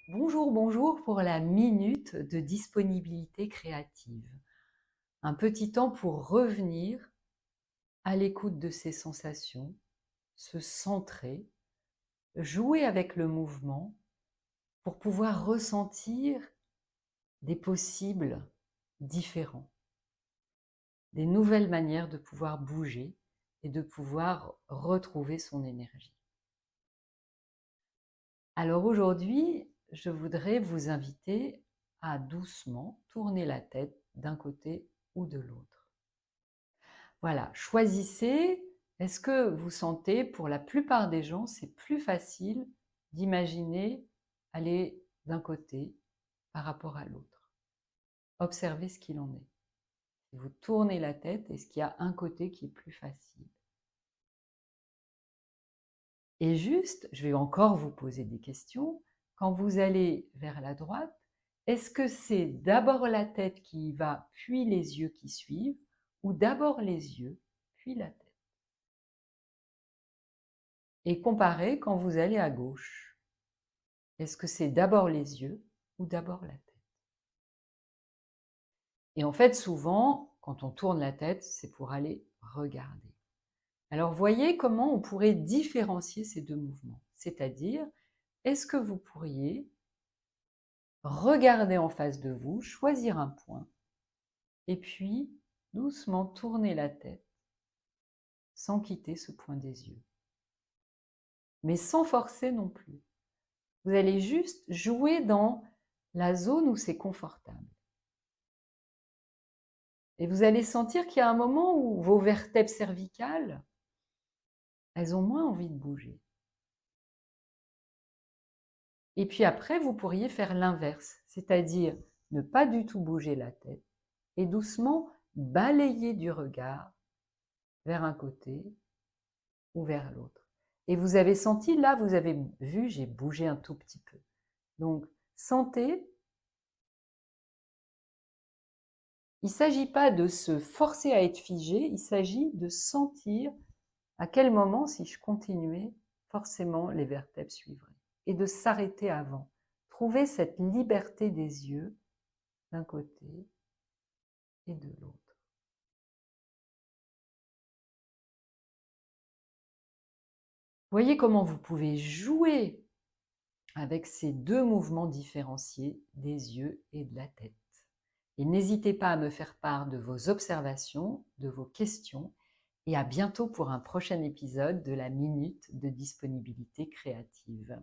Bonjour, bonjour pour la minute de disponibilité créative. Un petit temps pour revenir à l'écoute de ses sensations, se centrer, jouer avec le mouvement pour pouvoir ressentir des possibles différents, des nouvelles manières de pouvoir bouger et de pouvoir retrouver son énergie. Alors aujourd'hui, je voudrais vous inviter à doucement tourner la tête d'un côté ou de l'autre. Voilà, choisissez. Est-ce que vous sentez, pour la plupart des gens, c'est plus facile d'imaginer aller d'un côté par rapport à l'autre? Observez ce qu'il en est. Si vous tournez la tête, est-ce qu'il y a un côté qui est plus facile? Et juste, je vais encore vous poser des questions. Quand vous allez vers la droite, est-ce que c'est d'abord la tête qui y va, puis les yeux qui suivent, ou d'abord les yeux, puis la tête? Et comparez quand vous allez à gauche. Est-ce que c'est d'abord les yeux ou d'abord la tête? Et en fait, souvent, quand on tourne la tête, c'est pour aller regarder. Alors, voyez comment on pourrait différencier ces deux mouvements. C'est-à-dire, est-ce que vous pourriez regarder en face de vous, choisir un point, et puis doucement tourner la tête sans quitter ce point des yeux. Mais sans forcer non plus. Vous allez juste jouer dans la zone où c'est confortable. Et vous allez sentir qu'il y a un moment où vos vertèbres cervicales, elles ont moins envie de bouger. Et puis après, vous pourriez faire l'inverse, c'est-à-dire ne pas du tout bouger la tête et doucement balayer du regard vers un côté ou vers l'autre. Et vous avez senti, là, vous avez vu, j'ai bougé un tout petit peu. Donc, sentez. Il ne s'agit pas de se forcer à être figé, il s'agit de sentir à quel moment, si je continuais, forcément les vertèbres suivraient. Et de s'arrêter avant. Trouver cette liberté des yeux d'un côté et de l'autre. Voyez comment vous pouvez jouer avec ces deux mouvements différenciés des yeux et de la tête. Et n'hésitez pas à me faire part de vos observations, de vos questions, et à bientôt pour un prochain épisode de la Minute de Disponibilité Créative.